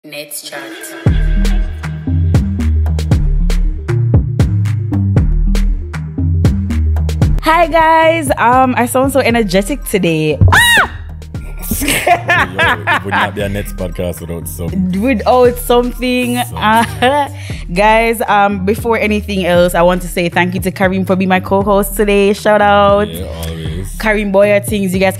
NetsChat. Hi guys, I sound so energetic today. It would not be a Nets podcast Without something. Guys, before anything else, I want to say thank you to Kareem for being my co-host today. Shout out. Yeah, always. Kareem BwoyATingz. You guys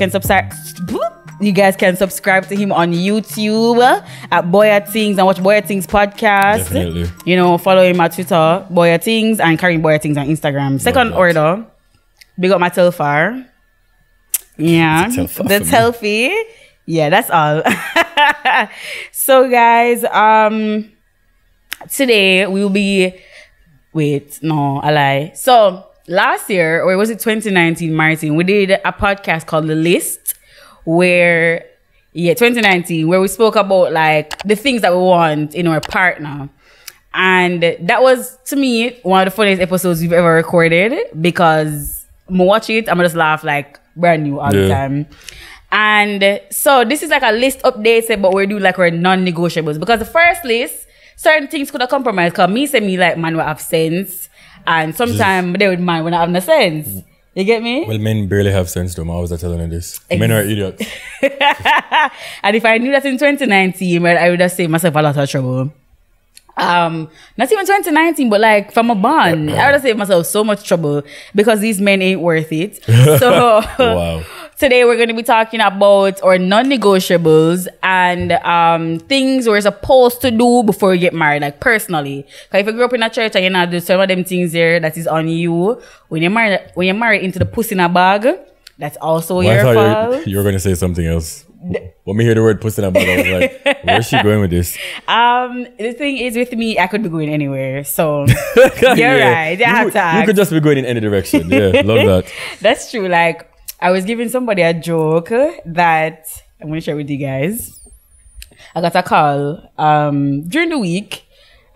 can subscribe to him on YouTube at BwoyATingz and watch BwoyATingz podcast. Definitely. You know, follow him at Twitter, BwoyATingz, and Kareem BwoyATingz on Instagram. Second order, big up my Telfar. Yeah, the Telfie. Yeah, that's all. So guys, today we will be, I lie. So last year, or was it 2019, Martin, we did a podcast called The List, where 2019, where we spoke about like the things that we want in our partner. And that was, to me, one of the funniest episodes we've ever recorded, because I'm gonna watch it, I'm gonna just laugh like brand new all the time. And so this is like a list update, but we're doing like our non-negotiables, because the first list, certain things could have compromised, because me like man will have sense, and sometimes they would man when I have no sense. You get me? Well, men barely have sense to them. I was telling you this. Men are idiots. And if I knew that in 2019, well, I would have saved myself a lot of trouble. Not even 2019, but like from a bond, I would have saved myself so much trouble, because these men ain't worth it. So Wow. Today we're going to be talking about our non-negotiables and things we're supposed to do before we get married, like personally. Because if you grew up in a church and you're not doing some of them things there that is on you, when you're married into the pussy in a bag, that's also your fault. You were going to say something else. When we hear the word pussy in a bag, I was like, where's she going with this? The thing is, with me, I could be going anywhere. So you're right. You could just be going in any direction. Yeah, love that. That's true. Like, I was giving somebody a joke that I'm going to share with you guys. I got a call during the week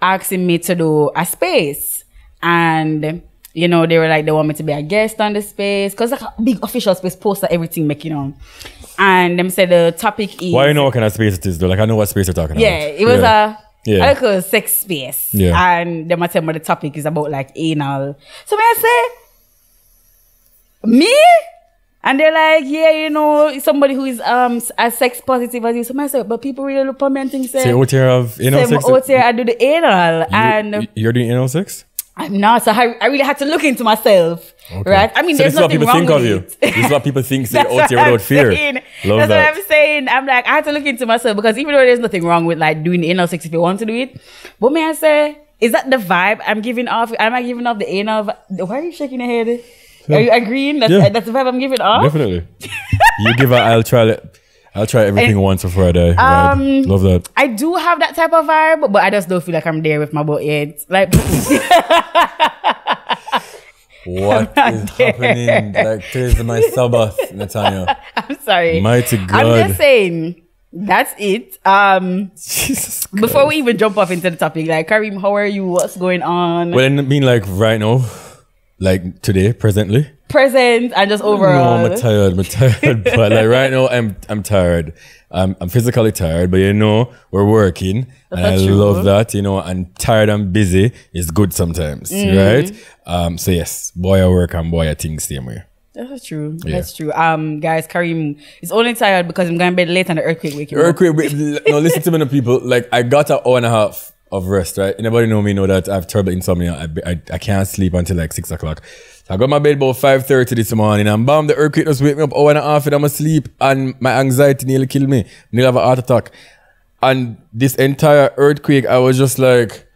asking me to do a space. And, you know, they were like, they want me to be a guest on the space. Because like a big official space poster, everything, you know. And them said the topic is... Why you know what kind of space it is, though? Like, I know what space you're talking about. Yeah, it was a little sex space. Yeah. And them tell me the topic is about, like, anal. So I say, me? And they're like, yeah, you know, somebody who is as sex positive as you. So I say, but people really look for me and think, say, out here of anal sex? Out here I do the anal. And you're doing anal sex? I'm not. So I really had to look into myself. Okay. Right? I mean, so there's nothing wrong with it. This is what people think, say, out here without fear. That's what I'm saying. I'm like, I had to look into myself, because even though there's nothing wrong with like doing anal sex if you want to do it, but may I say, is that the vibe I'm giving off? Am I giving off the anal? Why are you shaking your head? Are you agreeing? That's the vibe I'm giving off? Definitely. You give I'll try everything once before I die. Love that. I do have that type of vibe, but I just don't feel like I'm there with my butt yet. Like, what is happening? Like, today's my Sabbath, Natanya. I'm sorry. Mighty God. I'm just saying, that's it. Jesus Christ. Before we even jump off into the topic, like, Kareem, how are you? What's going on? Well, I mean, like, right now, like today, presently. Present and just overall. No, I'm tired. But like right now, I'm tired. I'm physically tired, but you know, we're working. And I love that, you know, and tired and busy is good sometimes, right? So yes, boy I work and boy I think same way. That's true. Yeah. That's true. Guys, Kareem is only tired because I'm going to bed late and the earthquake waking up. No, listen to me, the people. Like, I got an hour and a half of rest, right? Anybody know me know that I have terrible insomnia. I can't sleep until like 6 o'clock. So I got my bed about 5:30 this morning, and bam, the earthquake just wake me up hour and a half and I'm asleep, and my anxiety nearly killed me. Nearly have a heart attack. And this entire earthquake, I was just like...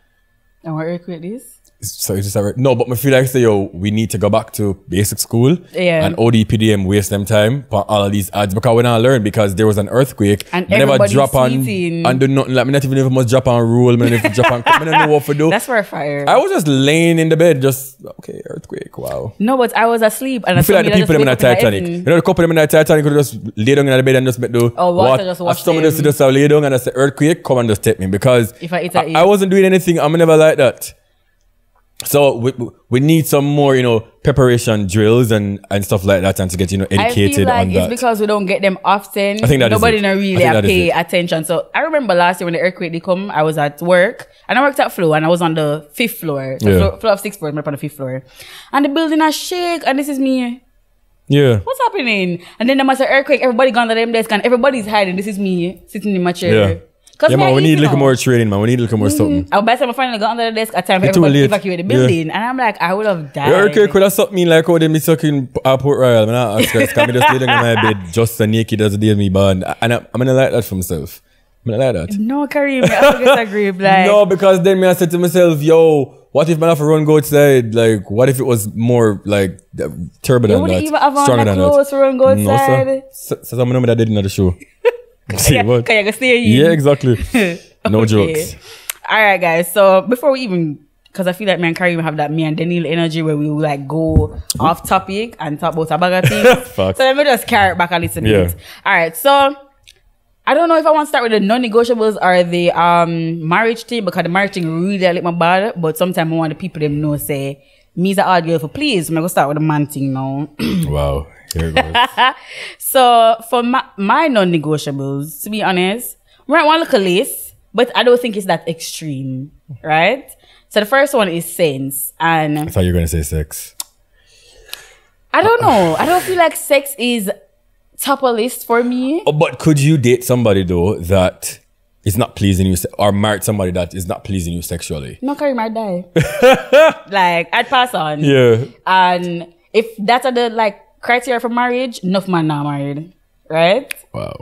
And what earthquake is? So it's just no, but I feel like say, yo, we need to go back to basic school and ODPDM waste them time for all of these ads, because when I learned, because there was an earthquake and never drop on and do nothing, like me not even if I must drop on rule, me if drop on I don't know what to do. That's where fire. I was just laying in the bed, just okay, earthquake, wow. No, but I was asleep and I feel like the people in the Titanic. You know, the couple of them in the Titanic could just lay down in the bed and just make the water just watch them. Someone just lay down and I say earthquake, come and just take me, because if I wasn't doing anything, I'm never like that. So we need some more, preparation drills and stuff like that, and to get, educated I feel like on that. it's because we don't get them often. I think that nobody is it. not really pay attention. So I remember last year when the earthquake did come, I was at work and I worked at Flow and I was on the 5th floor. So floor of 6th floor, I'm up on the 5th floor. And the building has shake and this is me. Yeah. What's happening? And then there must an earthquake, everybody gone to them desk and everybody's hiding. This is me sitting in my chair. Yeah. Yeah, man, we need a little more training, man. We need a little more something. By the time I finally got under the desk, at time for everybody to evacuate the building. And I'm like, I would have died. The earthquake could have something me like how they be sucking Port Royal. I'm not asking, can just lay down on my bed just so naked as a day me bad. And I'm gonna like that for myself. I'm gonna like that. No, Kareem, I disagree. Like, no, because then I said to myself, yo, what if man have to run go outside? Like, what if it was more like turbo than that? You wouldn't even have on the clothes to run go outside? No, sir. So some of them that did in the show. See what? Can you stay in? Yeah, exactly. No jokes. All right, guys. So before we even, because I feel like me and Kareem have that me and Daniel energy where we will like go off topic and talk about a bag of things. So let me just carry it back a little bit. All right. So I don't know if I want to start with the non-negotiables or the marriage thing, because the marriage thing really I like my bad. But sometimes I want the people them know say me's a hard girl for please. I'm gonna start with the man thing now. Wow. Here it goes. So for my non-negotiables, to be honest, we're at one look a list, but I don't think it's that extreme, right? So the first one is sense, and I thought you were gonna say sex. I don't know. I don't feel like sex is top of list for me. Oh, but could you date somebody though that is not pleasing you, or marry somebody that is not pleasing you sexually? No, Kareem, I'd die. Like I'd pass on. Yeah. And if that's the criteria for marriage, enough man not married, right? Wow.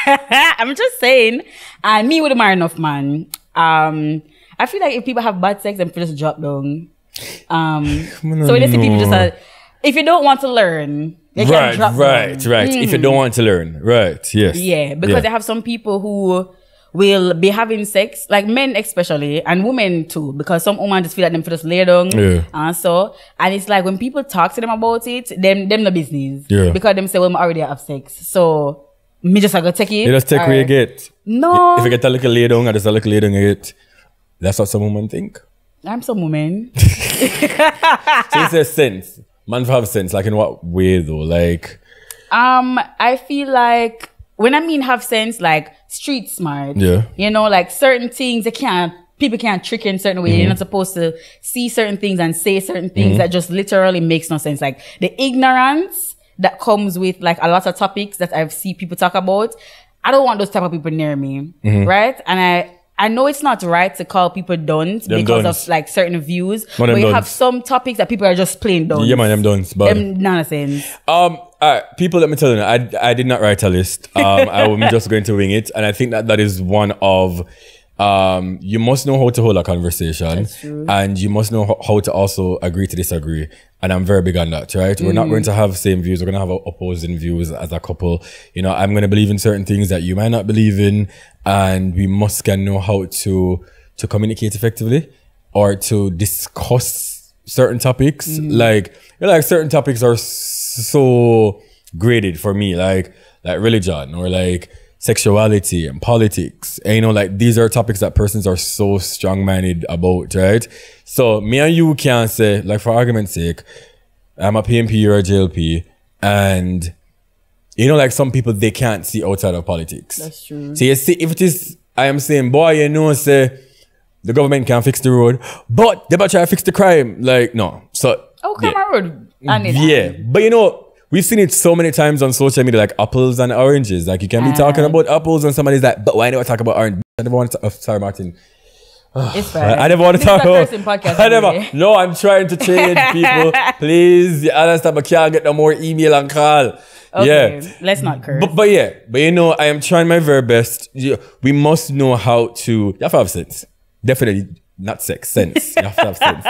I'm just saying, and me would marry enough man. I feel like if people have bad sex, then just drop down. So when they see people just if you don't want to learn, they can drop down. Right. If you don't want to learn, right? Yes. Yeah, because they have some people who will be having sex, like men especially, and women too, because some women just feel like them for just lay down. Yeah. And it's like when people talk to them about it, them the business. Yeah. Because them say, well, I already have sex. So me just go take it. You just take what you get. No. If you get a little lay down, I just a little lay down you get. That's what some women think. I'm some woman. So it says sense. Man have sense. Like in what way though? Like I feel like when I mean have sense, like street smart. Yeah. Like certain things people can't trick in certain way. You're not supposed to see certain things and say certain things that just literally makes no sense. Like the ignorance that comes with like a lot of topics that I've seen people talk about. I don't want those type of people near me. Right? And I know it's not right to call people dunce because of like certain views, but you have some topics that people are just plain dunce. Yeah, man, them dunce. Them nonsense. People, let me tell you, I did not write a list. I'm just going to wing it, and I think that is one of you must know how to hold a conversation. That's true. And you must know how to also agree to disagree. And I'm very big on that, right? We're not going to have same views. We're going to have opposing views as a couple. I'm going to believe in certain things that you might not believe in. And we must know how to communicate effectively or to discuss certain topics. Like certain topics are so graded for me, like religion or like sexuality and politics. And these are topics that persons are so strong-minded about, right? So me and you can say, like for argument's sake, I'm a PMP, you're a JLP, and some people, they can't see outside of politics. That's true. So you see, if it is, I am saying, boy, say the government can't fix the road, but they better try to fix the crime. Like, no. So come on, road. Yeah. But we've seen it so many times on social media, like apples and oranges. Like you can be talking about apples and somebody's like, but why do I talk about orange? I never want to sorry, Martin. It's fine. I never want to talk about. No, I'm trying to change people. Please, you understand? I can't get no more email and call. Okay, yeah. Let's not curse. But I am trying my very best. We must know how to. You have to have sense. Definitely not sex. Sense. You have to have sense.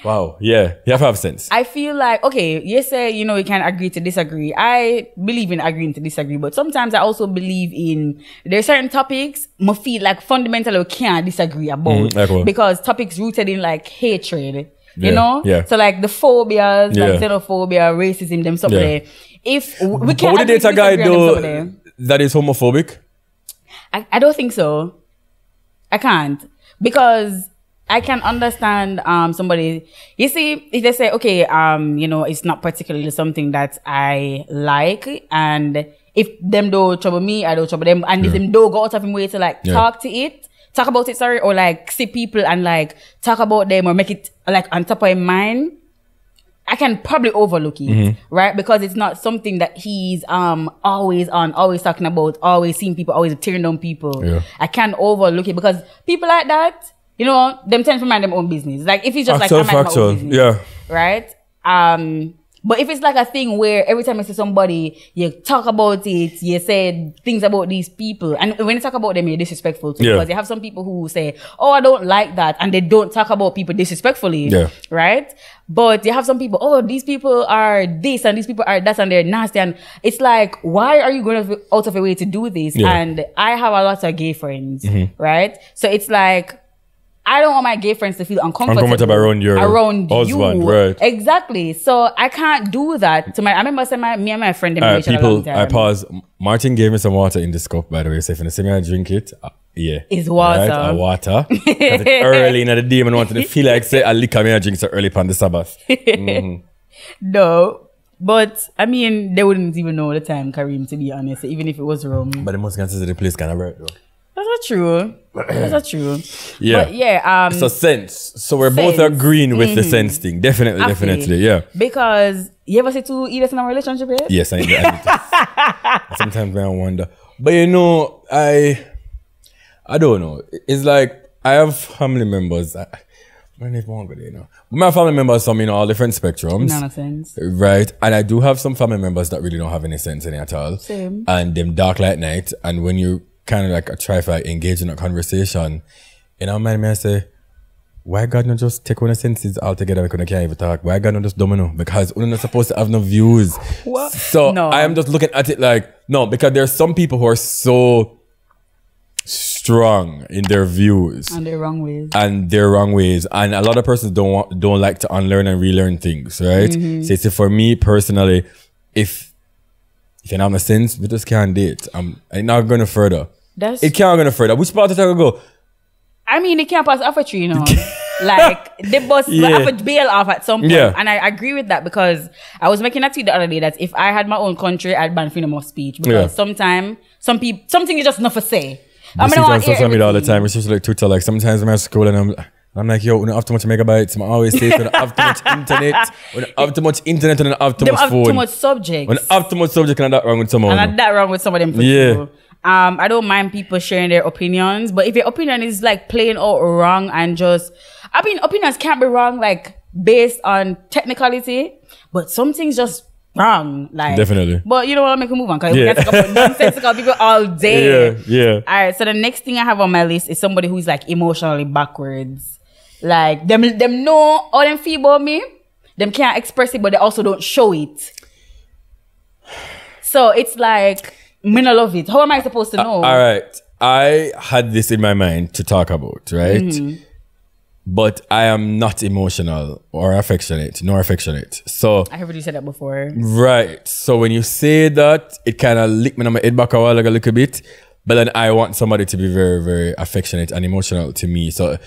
Wow. Yeah. You have to have sense. I feel like, okay, you say, we can agree to disagree. I believe in agreeing to disagree, but sometimes I also believe in, there are certain topics I feel like fundamentally we can't disagree about because topics rooted in like hatred, Yeah. So like the phobias, like xenophobia, racism, them stuff there. If we can't Would you date a guy though that is homophobic? I don't think so. I can't. Because I can understand somebody. You see, if they say, okay, you know, it's not particularly something that I like, and if them don't trouble me, I don't trouble them, and if them don't go out of him way to like talk about it, sorry, or like see people and like talk about them or make it like on top of his mind, I can probably overlook it, right? Because it's not something that he's always on, always talking about, always seeing people, always tearing down people. Yeah. I can't overlook it because people like that, you know, them tend to mind their own business. Like if it's just like I mind my own business, right? But if it's like a thing where every time you see somebody, you talk about it, you say things about these people, and when you talk about them, you're disrespectful too. Because you have some people who say, "Oh, I don't like that," and they don't talk about people disrespectfully, right? But you have some people, "Oh, these people are this and these people are that, and they're nasty," and it's like, why are you going out of your way to do this? And I have a lot of gay friends, right? So it's like, I don't want my gay friends to feel uncomfortable around husband, right? Exactly. So I can't do that to my. I remember saying me and my friend in a long time. I pause. Martin gave me some water in this cup, by the way. So if you see me, I drink it. It's water. Right? Water. It's early in the day, and I want to feel like say I lick me, I drink so early on the Sabbath. No, but I mean, they wouldn't even know the time, Kareem. To be honest, even if it was wrong. But they must consider the place kind of right, though. That's not true. That's not true. Yeah. But yeah. It's a sense. So we're both agreeing with the sense thing. Definitely. Yeah. Because you ever see two idiots in a relationship yet? Yes, I do. Sometimes I wonder. But you know, I don't know. It's like I have family members. I don't even want to go there, you know. My family members, some, you know, all different spectrums. None of sense. Right. And I do have some family members that really don't have any sense in it at all. Same. And them dark like night. And when you kind of like try to engage in a conversation, you know, man, I say, why God not just take one of senses altogether because I can't even talk? Why God not just domino? Because we're not supposed to have no views. What? So I am just looking at it like, no, because there are some people who are so strong in their views and their wrong ways, and a lot of persons don't like to unlearn and relearn things, right? So for me personally, if you don't have a sense, we just can't date. I'm not going to further. It can't go no further. Which part of it go? I mean, it can't pass off a tree, you know. Like, they bust have a bail off at some point. And I agree with that because I was making a tweet the other day that if I had my own country, I'd ban freedom of speech. Because sometimes, something is just not for say. I mean, on social media all the time, especially like Twitter. Like, sometimes I'm at school and I'm like, yo, we don't have too much megabytes. I always say, we don't have too much internet. We don't have too much internet and we don't have too much phone. Too much subjects. We don't have too much subject and that wrong with someone. And that wrong with some of them for sure. I don't mind people sharing their opinions, but if your opinion is like plain out wrong and just, I mean, opinions can't be wrong like based on technicality, but some things just wrong. Like, definitely. But you know what, I'll make a move on because we can talk about nonsensical people all day. Yeah. All right, so the next thing I have on my list is somebody who's like emotionally backwards. Like, them know all them feel about me. Them can't express it, but they also don't show it. So it's like, me not love it. How am I supposed to know? All right. I had this in my mind to talk about, right? But I am not emotional or affectionate, nor affectionate. So I heard you said that before. Right. So when you say that, it kind of licked me on my head back a while like a little bit. But then I want somebody to be very, very affectionate and emotional to me. So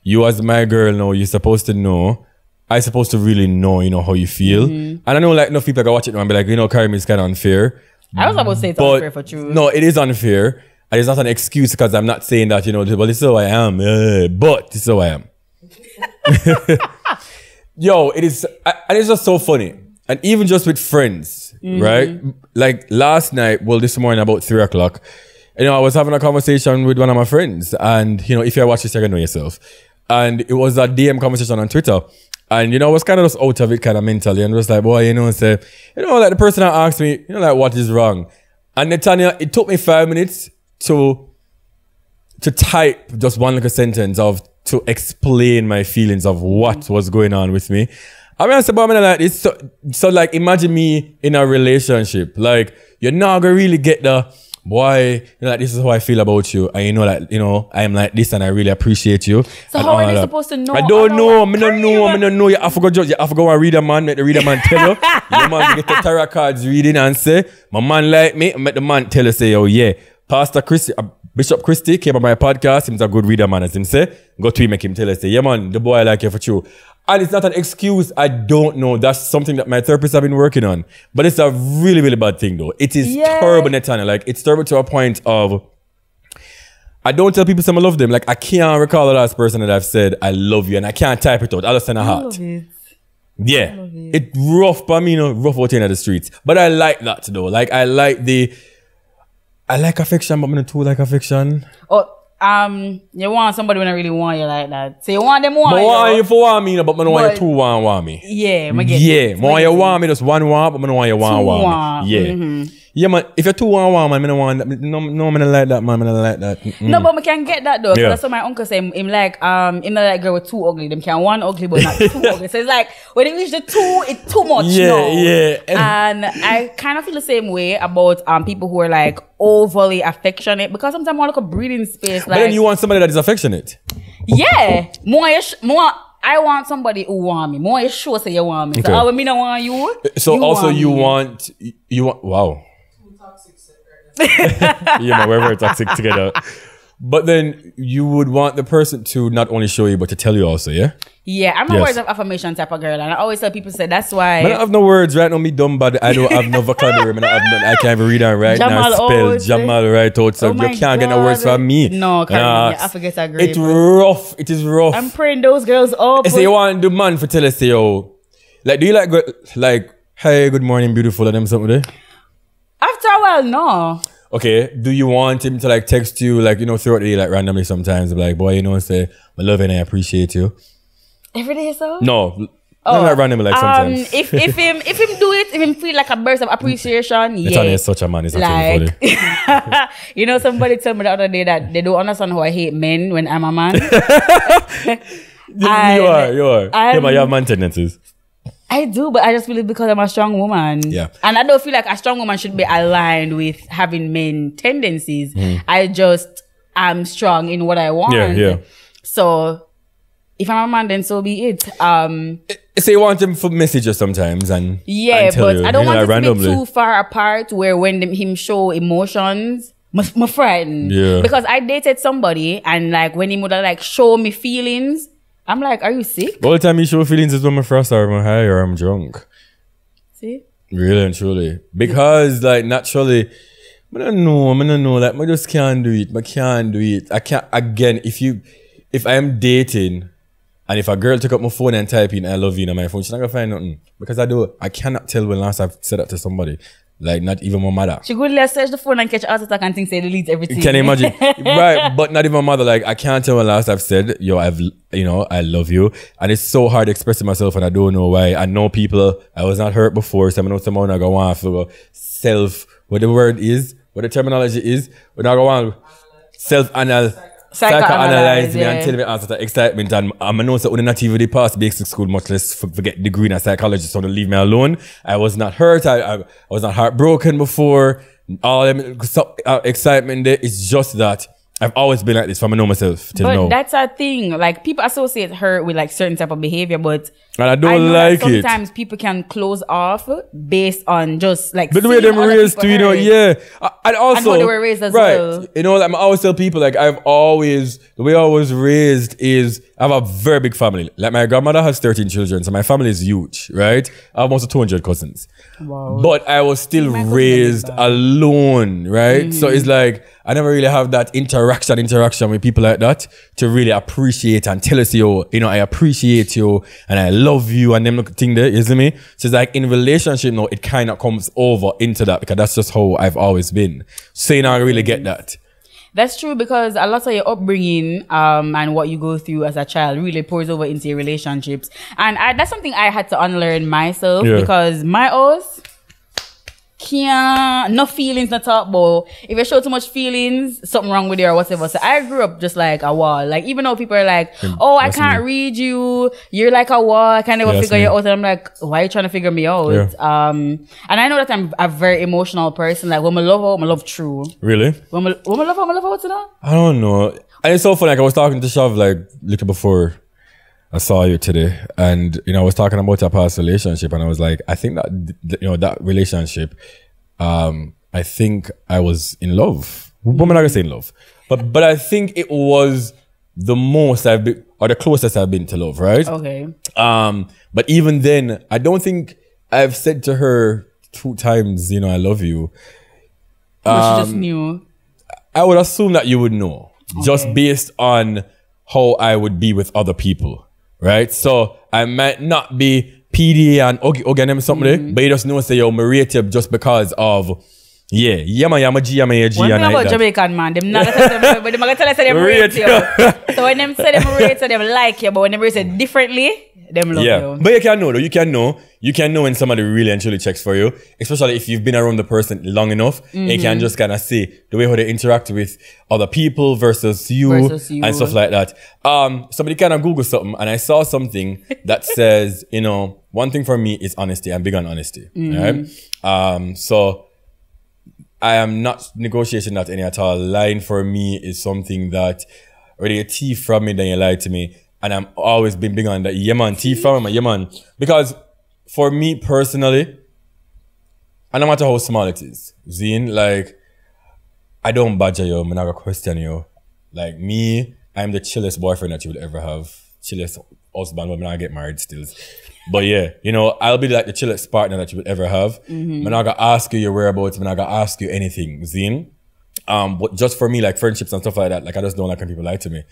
you as my girl now, you're supposed to know. I'm supposed to really know, you know, how you feel. And I know like no people can watch it now and be like, you know, Kareem is kind of unfair. I was about to say it's unfair for true. No, it is unfair. And it's not an excuse because I'm not saying that, you know, well, this is how I am. But this is how I am. Yo, it is, and it's just so funny. And even just with friends, right? Like last night, well, this morning about 3 o'clock, you know, I was having a conversation with one of my friends. And, you know, if you watch this, you're going to know yourself. And it was a DM conversation on Twitter. And, you know, I was kind of just out of it kind of mentally. And was like, boy, you know, say, you know, like the person that asked me, you know, like, what is wrong? And Netanya, it took me 5 minutes to type just one little sentence to explain my feelings of what was going on with me. I mean, I said, but I mean, like, it's so like, imagine me in a relationship. Like, you're not going to really get the, boy, you know, like, this is how I feel about you. And you know, like, you know, I am like this and I really appreciate you. So how are they supposed to know? I don't know. I don't know. You have to go judge. You have to go and read a man. Make the reader man tell you. Your man get the tarot cards reading and say, my man like me. And make the man tell you, say, oh yeah. Pastor Christy, Bishop Christy came on my podcast. He's a good reader, man. As him say, go to him, make him tell us, say, yeah, man, the boy I like you for true. And it's not an excuse. I don't know. That's something that my therapists have been working on. But it's a really, really bad thing, though. It is terrible, Netanya. Like, it's terrible to a point of, I don't tell people some I love them. Like, I can't recall the last person that I've said, I love you. And I can't type it out. I'll just send a heart. Yeah. It's rough, but I mean, rough out in the streets. But I like that, though. Like, I like affection, but I'm not too like affection. Oh, you want somebody when I really want you like that. So you want them want you. I want you for want me, but I don't want you two want me. Yeah, I get it. More you want me, just one want, but I don't want you want me. Yeah. Yeah, man. If you're two want, man, I don't want that. No, I don't like that, man. I don't like that. No, but I can get that though. That's what my uncle said. Him like, him not like girl with two ugly. Them can one ugly, but not two ugly. So it's like when it reach the two, it's too much. Yeah. And I kind of feel the same way about people who are like overly affectionate, because sometimes I want like a breathing space. Like, but then you want somebody that is affectionate. Yeah, more. I want somebody who want me. More you sure say you want me. Okay. So I mean I want you. So you also want you want wow. Yeah, man, we're very toxic together. But then you would want the person to not only show you, but to tell you also, yeah? Yeah, I'm a words of affirmation type of girl. And I always tell people, say that's why. I don't have no words, right? No, me dumb, but I don't have no vocabulary. I can't even read and write now. Spell Jamal right out. So you can't get no words from me. No, Kareem, I forget that great. It's rough. It is rough. I'm praying those girls up. Say you want the man for tell us, say, yo, like, do you like, hey, good morning, beautiful, and them something there? After a while, no. Okay, do you want him to like text you like, you know, throughout the day, like randomly sometimes, like, boy, you know, say, I love you and I appreciate you. Every day, so? No. Not like randomly, like sometimes. If him do it, if him feel like a burst of appreciation, yeah. It's such a man, it's actually funny. You know, somebody told me the other day that they don't understand how I hate men when I'm a man. You are. Yeah, but you have man tendencies. I do, but I just feel it because I'm a strong woman. Yeah. And I don't feel like a strong woman should be aligned with having men tendencies. I just am strong in what I want. Yeah. So if I'm a man, then so be it. So you want him for messages sometimes and but you, I don't want it to be too far apart where when him show emotions, my friend. Yeah. Because I dated somebody and like when he would like show me feelings, I'm like, are you sick? All the time you show feelings is when I'm frost or I'm high or I'm drunk. See? Really and truly. Because like naturally, I don't know, like I just can't do it. I can't do it. I can't, again, if I am dating and if a girl took up my phone and type in I love you on my phone, she's not gonna find nothing. Because I cannot tell when last I've said that to somebody. Like, not even my mother. She could search the phone and catch heart attack and think say delete everything. Can you imagine? Right, but not even my mother. Like, I can't tell when last I've said, yo, I love you. And it's so hard expressing myself and I don't know why. I know people, I was not hurt before, so I know someone I go on for what the word is, what the terminology is, when I go on psychoanalyze me and tell me answer to excitement, and I know that when not even the past basic school, much less forget degree in psychology, so don't leave me alone. I was not hurt, I was not heartbroken before. All them excitement there, it's just that I've always been like this from I know myself till now. But that's a thing. Like, people associate hurt with like certain type of behavior, but and I don't like it. Sometimes people can close off based on just like but the way they were raised too, you know, yeah. And also and how they were raised as well. You know, like, I always tell people, like, the way I was raised is I have a very big family. Like, my grandmother has 13 children, so my family is huge, right? I have almost 200 cousins. Wow. But I was still raised alone, right? So it's like I never really have that interaction with people like that to really appreciate and tell us, yo, you know, I appreciate you and I love you and them thing there, you see me? So it's like in relationship now, it kind of comes over into that because that's just how I've always been. So you know, I really get that. That's true, because a lot of your upbringing and what you go through as a child really pours over into your relationships. And that's something I had to unlearn myself because my house can't, no feelings, no talk about. If you show too much feelings, something wrong with you or whatever. So I grew up just like a wall. Like, even though people are like, oh, I can't read you, you're like a wall, I can't never figure you out. And I'm like, why are you trying to figure me out? And I know that I'm a very emotional person. Like, when I love true. Really? When I love her, what's it? I don't know. And it's so funny, like, I was talking to Shav like little before I saw you today, and you know, I was talking about our past relationship, and I was like, I think that you know, that relationship, I think I was in love Women are saying love. But I think it was the most I've been, or the closest I've been to love, right? Okay. But even then, I don't think I've said to her 2 times, I love you. But she just knew. I would assume that you would know, just based on how I would be with other people, right? So I might not be PD and okay, them something, but you just know, say, yo, me rate you just because of, man, I'm a G, I'm a G. One thing about Jamaican, man, them not gonna tell them, but them gonna tell us that them rate you. So when them say them rate you, them like you, but when them rate you differently, them love you. But you can know though. You can know when somebody really and truly checks for you, especially if you've been around the person long enough. And you can just kind of see the way how they interact with other people versus you and stuff like that. Somebody kind of Google something and I saw something that says, one thing for me is honesty. I'm big on honesty. Right? So I am not negotiating that any at all. Lying for me is something that already a thief from me, then you lie to me. And I'm always been big on that. Yeah, man, thief from me, yeah, man. Because for me personally, and no matter how small it is, Zine, like, I don't badger you, I'm not gonna question you. Like me, I'm the chillest boyfriend that you will ever have. Chillest husband, but I'm not get married still. But yeah, I'll be like the chillest partner that you will ever have. I'm not gonna ask you your whereabouts, I'm not gonna ask you anything, Zine. But just for me, like friendships and stuff like that, like I just don't like when people lie to me.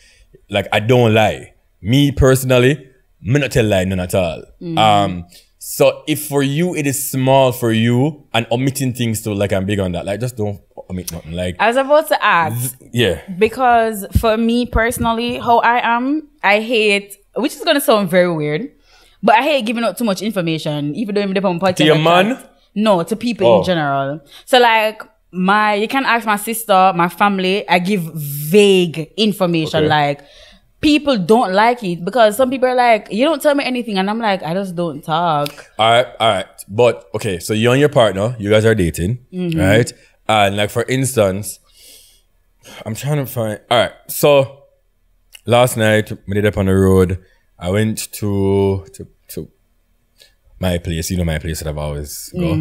Like I don't lie. Me personally, me not tell lie none at all. So if for you it is small for you and omitting things too, like I'm big on that. Like just don't omit nothing. Like I was about to ask. Yeah. Because for me personally, how I am, I hate, which is gonna sound very weird, but I hate giving out too much information, even though I'm the podcast. To your man? No, to people in general. So like you can ask my sister, my family, I give vague information. Like people don't like it because some people are like, you don't tell me anything, and I'm like, I just don't talk. All right. But okay, so you and your partner, you guys are dating, right? And like for instance, I'm trying to find. All right, so last night we did up on the road. I went to my place, my place that I've always go,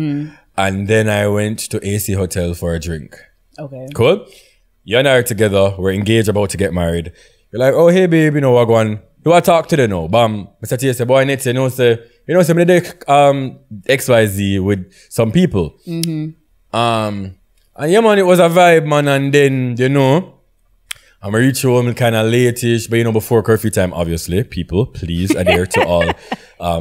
and then I went to AC Hotel for a drink. Okay, cool. You and I are together. We're engaged, about to get married. You're like, oh, hey, babe, what going? Do I talk to them now? Bam. Mr. T say, boy, Nets, say, me did XYZ with some people. And yeah, man, it was a vibe, man. And then, I'm reach home kind of late-ish, but before curfew time, obviously. People, please adhere to all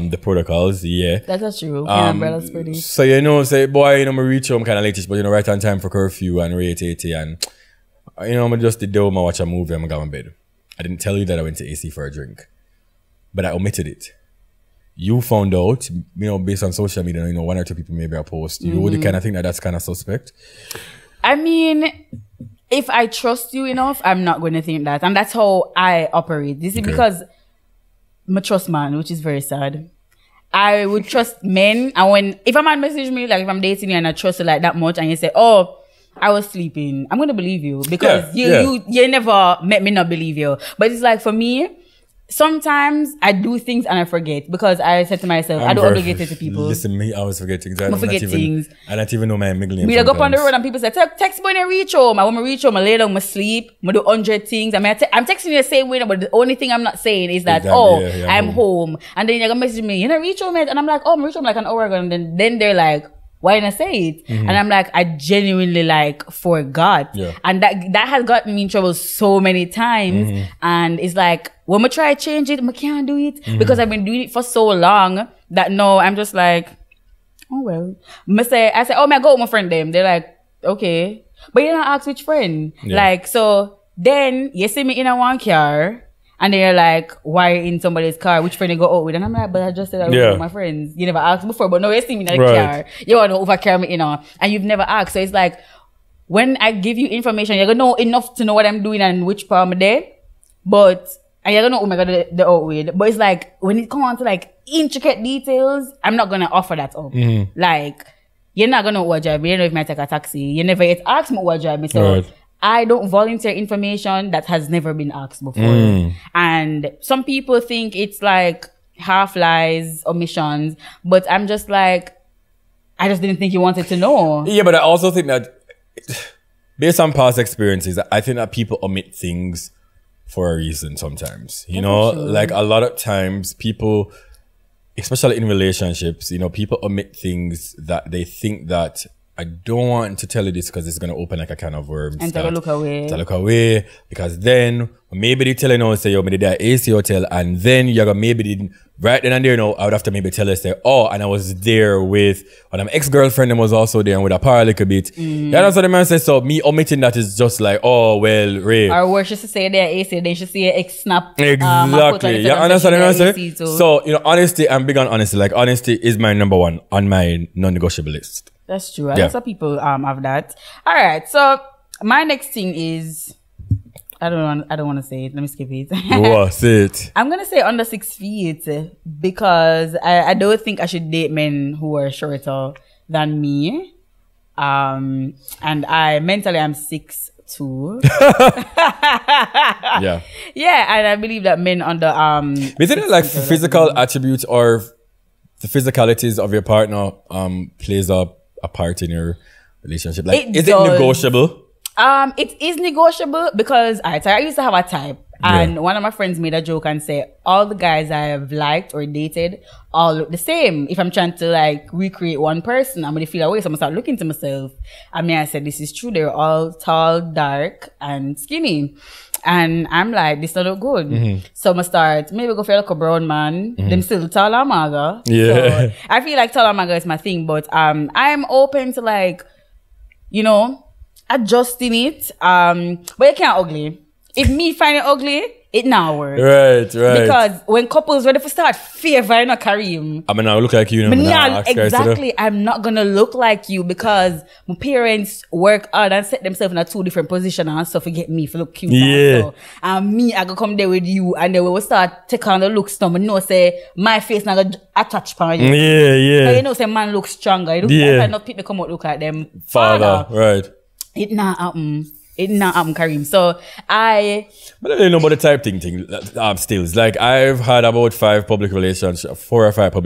the protocols. Yeah. That's true. Umbrella's pretty. So, say, boy, me reach home kind of late-ish, but, right on time for curfew and rate 80 and, I just did I watch a movie and I got in bed. I didn't tell you that I went to AC for a drink, but I omitted it. You found out, based on social media, 1 or 2 people maybe a post. You would kind of think that that's kind of suspect. I mean, if I trust you enough, I'm not going to think that. And that's how I operate. This is because I trust man, which is very sad. I would trust men. And if a man message me, like if I'm dating you and I trust you like that much and you say, oh, I was sleeping, I'm going to believe you because you never met me not believe you. But it's like for me, sometimes I do things and I forget because I said to myself, I don't obligate it to people. Listen, me, I always forget things. I forget things. I don't even know my middle name. We go up on the road and people say, text me when I reach home. I want to reach home, I lay down, I sleep, I do 100 things. I'm texting you the same way, but the only thing I'm not saying is that, I'm home. And then you're going to message me, reach home yet? And I'm like, I'm reach home like an hour ago. And then they're like, why didn't I say it? And I'm like, I genuinely forgot. And that has gotten me in trouble so many times. And it's like, when I try to change it, I can't do it because I've been doing it for so long that no, I'm just like, oh well. I say, oh, I go with my friend them. They're like, okay. But you don't ask which friend. Like, so then you see me in a one car and they're like, why in somebody's car? Which friend you go out with? And I'm like, but I just said I was with my friends. You never asked before, but no, you see me in a car. You want to overcarry me, and you've never asked. So it's like, when I give you information, you're going to know enough to know what I'm doing and which part I'm there. But, and you're going to know, oh my God, the out with. But it's like, when it comes on to like intricate details, I'm not going to offer that up. Like, you're not going to Uber drive me. You don't know if I take a taxi. You never yet asked me Uber drive me. So, I don't volunteer information that has never been asked before. And some people think it's like half lies, omissions, but I'm just like, I just didn't think you wanted to know. Yeah, but I also think that based on past experiences, I think that people omit things for a reason sometimes. You know, like a lot of times people, especially in relationships, you know, people omit things that they think that I don't want to tell you this because it's going to open like a can of worms. And to look away. To look away. Because then maybe they tell you now, say, yo, maybe they're AC hotel. And then you're going to maybe, right then and there, you know, I would have to maybe tell you, say, oh, and I was there with, one of my ex-girlfriend and was also there and with a power a little bit. Yeah, that's what the man says. So me omitting that is just like, oh, well, Ray. Or worse, just to say they're AC, they should see an ex-snap. Exactly. Yeah, understand what I'm saying? So, you know, honesty, I'm big on honesty. Like, honesty is my number one on my non-negotiable list. That's true. Lots of people have that. All right. So my next thing is, I don't want to say it. Let me skip it. What's it? I'm gonna say under 6 feet because I don't think I should date men who are shorter than me. And I mentally I'm 6'2". Yeah. Yeah, and I believe that men under isn't it like physical attributes or the physicalities of your partner plays a part in your relationship? Like, is it negotiable? It is negotiable because I used to have a type, and one of my friends made a joke and said all the guys I have liked or dated all look the same. If I'm trying to like recreate one person, I'm gonna feel away. So I'm gonna start looking to myself. I mean, I said this is true. They're all tall, dark, and skinny. And I'm like, this don't look good. So I'm gonna start, maybe go for like a brown man. Them still tall and maga. Yeah. So I feel like tall and maga is my thing, but I'm open to like, you know, adjusting it. But you can't ugly. If me find it ugly, it now works. Right. Because when couples ready to start favoring a Kareem, I mean, I look like you. exactly. I'm not gonna look like you because my parents work hard and set themselves in a 2 different positions and stuff to get me to look cute. Yeah. And me, I go come there with you, and then we will start take on the looks. Now, know say my face not gonna attach upon you. Yeah. So you know, say man looks stronger. You don't have enough people come out look at them father. Right. It not happen. It not happen, Kareem. So but I don't know about the type thing. Still, it's like I've had about 4 or 5 public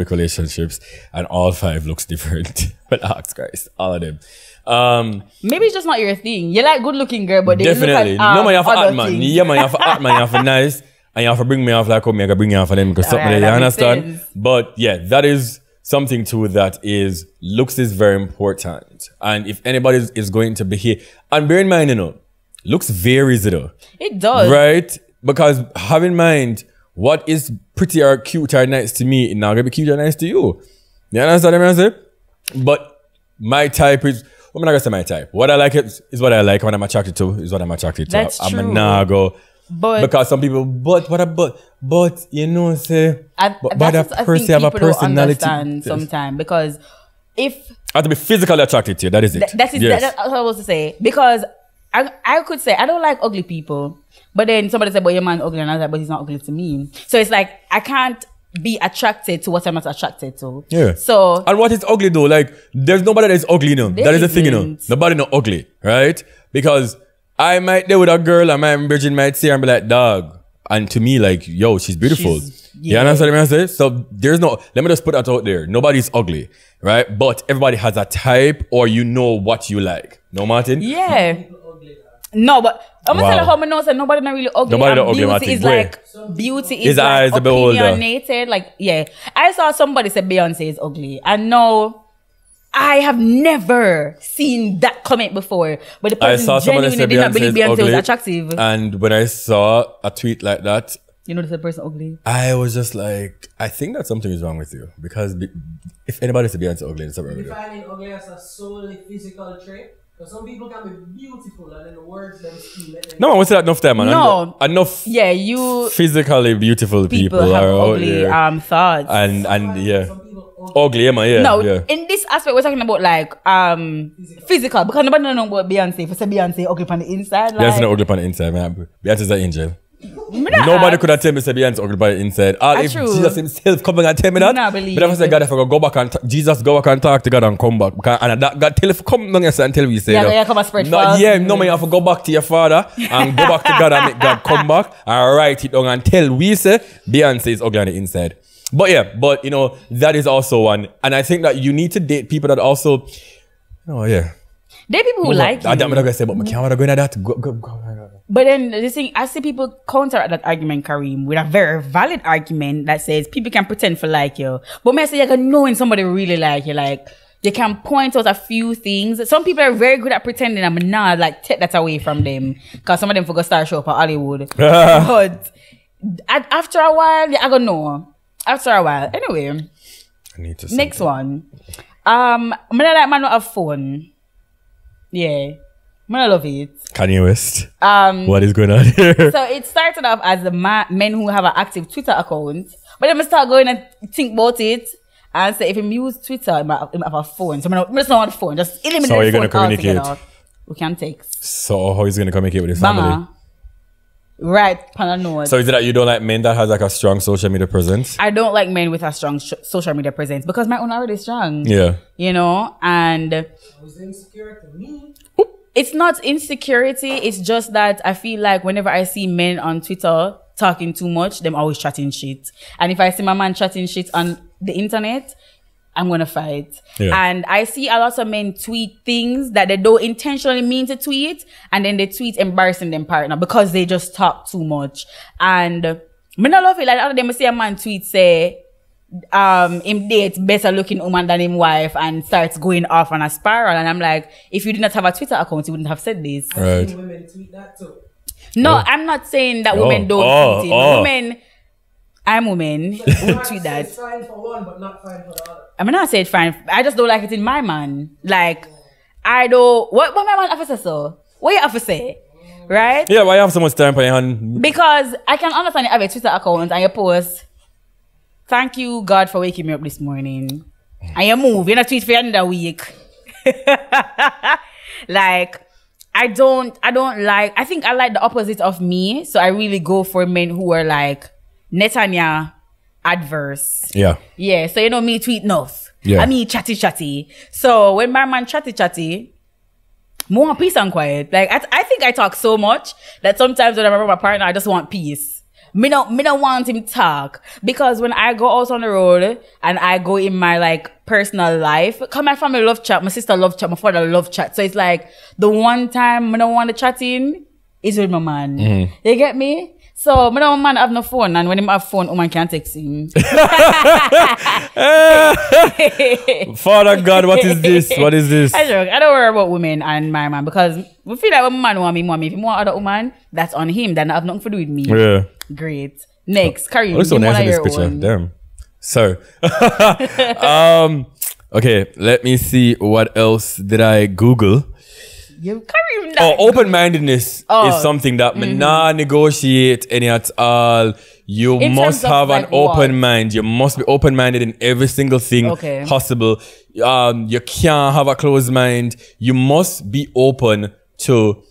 relationships, and all 5 looks different. But ask Christ, all of them. Maybe it's just not your thing. You like good looking girl, but they definitely. look at, no man, you have to other act, man. things. Yeah, man, you have to act, man. You have to nice, and you have to bring me off like how me I can bring you off for them because something Alright, you that makes understand. sense. But yeah, that is something too that is looks is very important. And if anybody is going to behave, and bear in mind, you know, looks varies, you know. It does. Right? Because have in mind, what is pretty or cute or nice to me, it's not gonna be cute or nice to you. You understand what I'm saying? But my type is, I'm not gonna say my type. What I like is what I like. What I'm attracted to is what I'm attracted to. That's I'm true. a nago. But Because some people, but you know, say, but that person have a personality. Sometimes because if I have to be physically attracted to you. That is it. that's what I was to say. Because I could say I don't like ugly people, but then somebody said, "But your man ugly," and I was like, "But he's not ugly to me." So it's like I can't be attracted to what I'm not attracted to. Yeah. So and what is ugly though? Like there's nobody that is ugly, you know. That is the thing, you know. Nobody not ugly, right? Because I might deal with a girl, and my virgin might say and be like, "Dog," and to me, like, "Yo, she's beautiful." You understand what I'm saying? So there's no. Let me just put that out there. Nobody's ugly, right? But everybody has a type, or you know what you like. No, Martin? yeah. No, but I'm gonna tell you how I know that nobody not really ugly. Nobody not ugly, beauty Martin. is like beauty is His like eyes a bit older. opinionated. Like I saw somebody say Beyonce is ugly, and no, I have never seen that comment before. But the person genuinely did not believe Beyonce was attractive. And when I saw a tweet like that, you know, this person ugly. I was just like, I think that something is wrong with you because if anybody says Beyonce ugly, it's something wrong with you. Defining ugly as a solely physical trait. Because some people can be beautiful and then the words them still let them. No, I won't say that enough time, man. No. Enough you physically beautiful people have are ugly thoughts. And Some people ugly, yeah. No, in this aspect we're talking about like physical, because nobody know about Beyonce. If you say Beyonce ugly on the inside, like, Beyonce not ugly on the inside, man. Beyonce's an angel. Nobody could have told me say Beyonce ugly by the inside. If true. Jesus himself coming and tell me that, Nah, believe but if I say God, if I go back and Jesus go back and talk to God and come back, and that God tell if come down and tell me say come and spread fast. man, you have to go back to your father and go back to God and make God come back and write it down and tell we say Beyonce is ugly on the inside. But you know that is also one, and I think that you need to date people that also, There are people who like I'm you. not gonna say, but I can't go into that. Go. But then the thing, I see people counter that argument, Kareem, with a very valid argument that says people can pretend for like you. But me I say you can know when somebody really like you. Like, you can point out a few things. Some people are very good at pretending. I'm not like take that away from them. Because some of them forgot start show up at Hollywood. But after a while, I gonna know. After a while. Anyway. I need to next one. I'm not like man with a phone. Yeah. I love it. Kanye West. What is going on here? So it started off as the men who have an active Twitter account. But then I start going and think about it and say if you use Twitter, I have a phone. So I just don't want a phone. Just eliminate so how are you the going to phone communicate? altogether. We can text. So how is he going to communicate with his family? Right, Pananoid. So is it that you don't like men that has like a strong social media presence? I don't like men with a strong social media presence because my own already strong. Yeah. You know, and Was insecure to me? it's not insecurity. It's just that I feel like whenever I see men on Twitter talking too much, them always chatting shit. And if I see my man chatting shit on the internet, I'm gonna fight. Yeah. And I see a lot of men tweet things that they don't intentionally mean to tweet, and then they tweet embarrassing them partner because they just talk too much. And me not love it. Like the other day, I see a man tweet say, him date better looking woman than him wife and starts going off on a spiral. And I'm like, if you did not have a Twitter account, you wouldn't have said this. Right. Women tweet that too. No, I'm not saying that women don't tweet it. Women, I'm women who tweet that. It's fine for one, but not fine for the other. I mean, I say it's fine. I just don't like it in my man. Like, I don't. What my man officer so? What you have to say? Right? Yeah, why you have so much time on your hand? Because I can understand you have a Twitter account and you post, thank you, God, for waking me up this morning. And you move. You're not tweet for another week. Like, I think I like the opposite of me. So I really go for men who are like Netanya adverse. Yeah. Yeah. So, you know, me tweet enough. Yeah. I mean, chatty. So when my man chatty, more peace and quiet. Like, I think I talk so much that sometimes when I'm around my partner, I just want peace. Me don't want him talk. Because when I go out on the road and I go in my like personal life, cause my family love chat, my sister love chat, my father love chat. So it's like the one time I don't want to chat in is with my man. Mm-hmm. You get me? So, my man have no phone, and when him have phone, woman can't text him. Father God, what is this? What is this? I don't worry about women and my man because we feel like when man want me. If he want other woman, that's on him. That have nothing to do with me. Yeah. Great. Next, Kareem. Looks so nice in this picture. Own. Damn. So, okay, let me see what else did I Google. You Kareem. That. Open-mindedness is something that me nah negotiate any at all. You must have an open mind. You must be open-minded in every single thing possible. You can't have a closed mind. You must be open to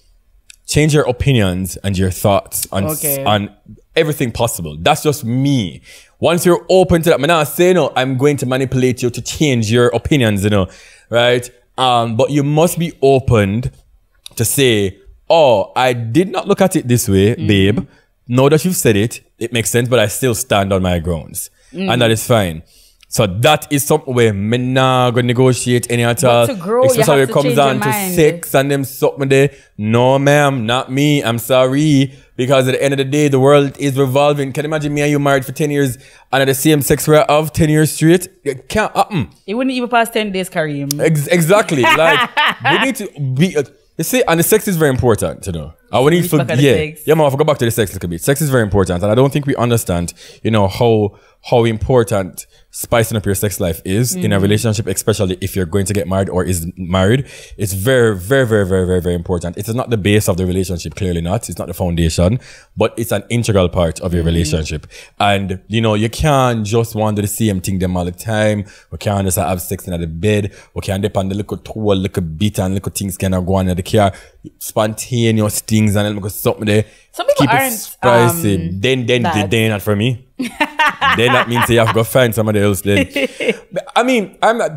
change your opinions and your thoughts on everything possible. That's just me. Once you're open to that, I'm not saying no, I'm going to manipulate you to change your opinions, you know, right? But you must be opened to say, oh, I did not look at it this way, babe. Now that you've said it, it makes sense, but I still stand on my grounds. And that is fine. So that is something where me not gonna negotiate any at all. Especially when it comes down to sex and them something there. No, ma'am, not me. I'm sorry. Because at the end of the day, the world is revolving. Can you imagine me and you married for 10 years and at the same sex we're of 10 years straight? It can't happen. It wouldn't even pass 10 days, Kareem. Exactly. Like, we need to be... you see, and the sex is very important, you know. I would need to... Yeah, man, I'll go back to the sex a little bit. Sex is very important. And I don't think we understand, you know, how important spicing up your sex life is in a relationship, especially if you're going to get married or is married. It's very, very, very, very, very, very important. It is not the base of the relationship, clearly not. It's not the foundation, but it's an integral part of your relationship. And, you know, you can't just want to do the same thing them all the time. We can't just have sex in the bed. We can't depend on the little tool, little bit and little things kind of go on in the car. Spontaneous things and then something there. Some people keep it spicy. Then not for me. Then that means you have to go find somebody else then. I mean, I'm not,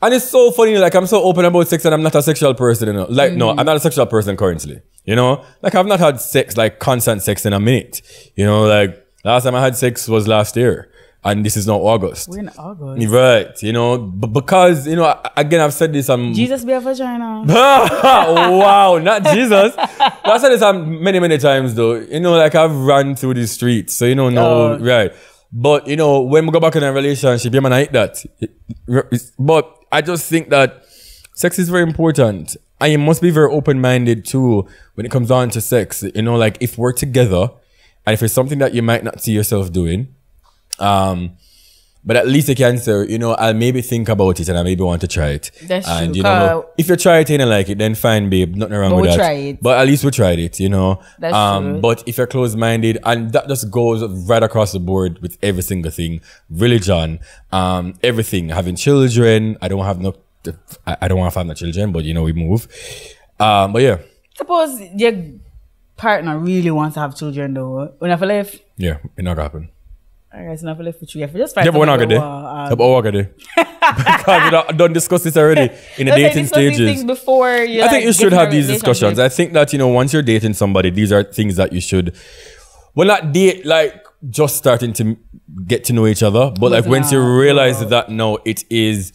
and it's so funny, like I'm so open about sex and I'm not a sexual person, you know. Like, no, I'm not a sexual person currently. You know? Like I've not had sex, like constant sex in a minute. You know, like last time I had sex was last year. and this is now August. We're in August. Right, you know, because, you know, again, I've said this. Jesus be a vagina. Wow, not Jesus. I've said this many times, though. You know, like I've run through the streets, so you know, no, right. But, you know, when we go back in a relationship, you might like that. But I just think that sex is very important. And you must be very open-minded, too, when it comes down to sex. You know, like, if we're together, and if it's something that you might not see yourself doing, but at least you can say, you know, I'll maybe think about it and I maybe want to try it. That's and, true. You know, if you try it and you like it, then fine, babe. Nothing wrong with that. Try it. But at least we tried it, you know. That's true. But if you're closed-minded, and that just goes right across the board with every single thing. Religion, everything. Having children. I don't want to have no children, but, you know, we move. But yeah. Suppose your partner really wants to have children, though. When I feel left. Yeah, it's not gonna happen. Alright, so now for left with you. If you just find yeah, but we're not gonna do. Because we don't discuss this already in the dating stages. Before I think you should have these discussions. I think that, you know, once you're dating somebody, these are things that you should, well, not date, like just starting to get to know each other, but like once you realize that no, it is,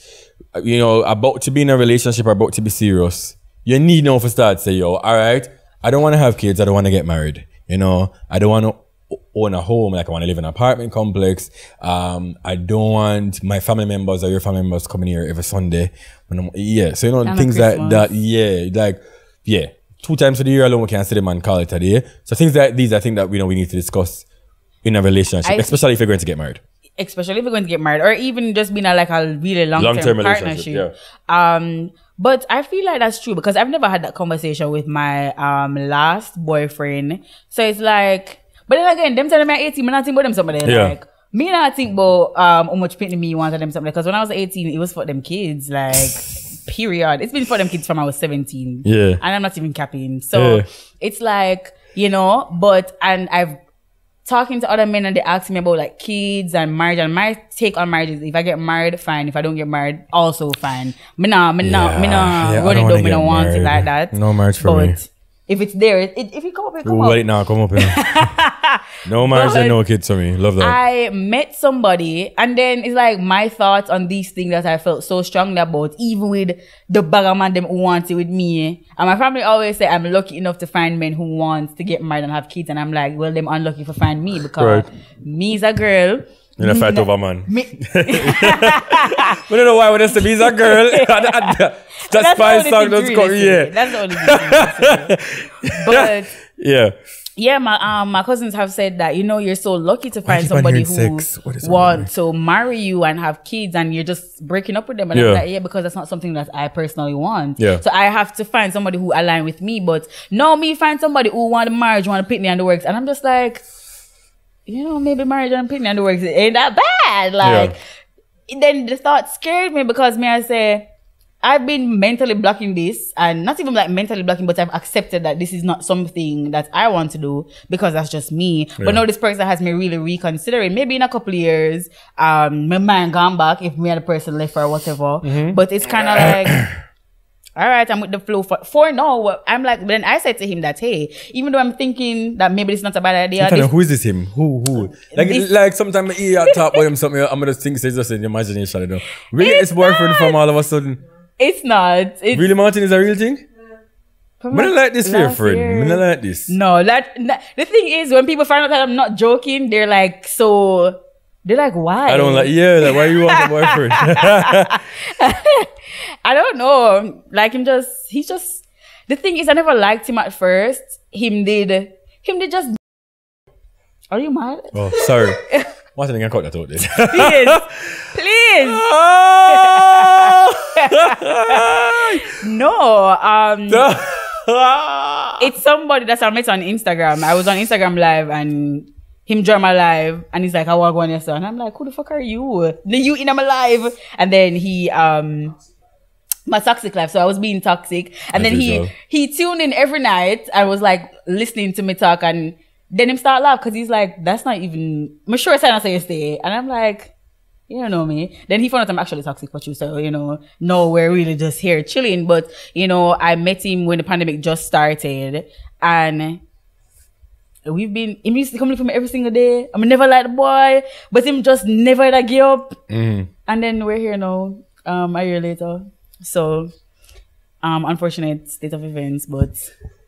you know, about to be in a relationship or about to be serious, you need now to start say, yo, all right, I don't want to have kids, I don't want to get married, you know, I don't want to own a home, like I want to live in an apartment complex. I don't want my family members or your family members coming here every Sunday. So you know, and things like that. Yeah, 2 times for the year alone we can't see them and call it a day. So things like these, I think that, you know, we need to discuss in a relationship, especially if you're going to get married. Especially if you're going to get married, or even just being a really long-term partnership. Yeah. But I feel like that's true because I've never had that conversation with my last boyfriend. So it's like. But then again, them telling me 18, I not think about them somebody. Yeah. Like, me not think about how much pain me wanted them somebody. Because when I was 18, it was for them kids. Like, period. It's been for them kids from I was 17. Yeah. And I'm not even capping. So, it's like, you know, and I've talking to other men and they ask me about like kids and marriage. And my take on marriage is if I get married, fine. If I don't get married, also fine. Me not running down, me don't want it like that. No marriage for me. If it's there, if you come up, come up. Wait, now come up here. No marriage and no kids for me. Love that. I met somebody, and then it's like my thoughts on these things that I felt so strongly about, even with the bagger man them who wants it with me. And my family always say I'm lucky enough to find men who want to get married and have kids, and I'm like, well, them unlucky for find me because me is a girl. In a fight over man. We don't know why when it's to be a girl. That's Spice song does come. Yeah. That's the only thing. But yeah, my cousins have said that, you know, you're so lucky to find somebody who wants to marry you and have kids, and you're just breaking up with them. And I'm like, because that's not something that I personally want. Yeah. So I have to find somebody who align with me. But no, me find somebody who want a marriage, want to put me on the works, and I'm just like, you know, maybe marriage and picking on the works ain't that bad. Like, then the thought scared me because I say, I've been mentally blocking this, and not even like mentally blocking, but I've accepted that this is not something that I want to do because that's just me. Yeah. But now this person has me really reconsidering. Maybe in a couple of years, my mind gone back if me and the person left or whatever. But it's kind of like, all right, I'm with the flow for now. I'm like, then I said to him that, hey, even though I'm thinking that maybe it's not a bad idea. Who is this him? Who? Like sometimes I hear talk about him something, I'm going to think it's just in your imagination, you know. Really, it's boyfriend from all of a sudden. It's not. Really, Martin is a real thing? I don't like this for your friend. I don't like this. No, the thing is, when people find out that I'm not joking, they're like, so... They're like, why? I don't like, like, why you want a boyfriend? I don't know. Like, he's just, the thing is, I never liked him at first. Him did just, are you mad? Oh, sorry. Why didn't I cut that out then? Please. No, it's somebody that I met on Instagram. I was on Instagram live and him joined my live and he's like, I want to go on your son. And I'm like, who the fuck are you? You in my live. And then he my toxic life. So I was being toxic. And then he tuned in every night. I was like listening to me talk, and then him start laugh because he's like, that's not even, I'm sure it's not say stay. And I'm like, you don't know me. Then he found out I'm actually toxic for you. So, you know, no, we're really just here chilling. But, you know, I met him when the pandemic just started, and him used to come for me every single day. I'm never like the boy, but him just never like give up. And then we're here now, a year later. So, unfortunate state of events, but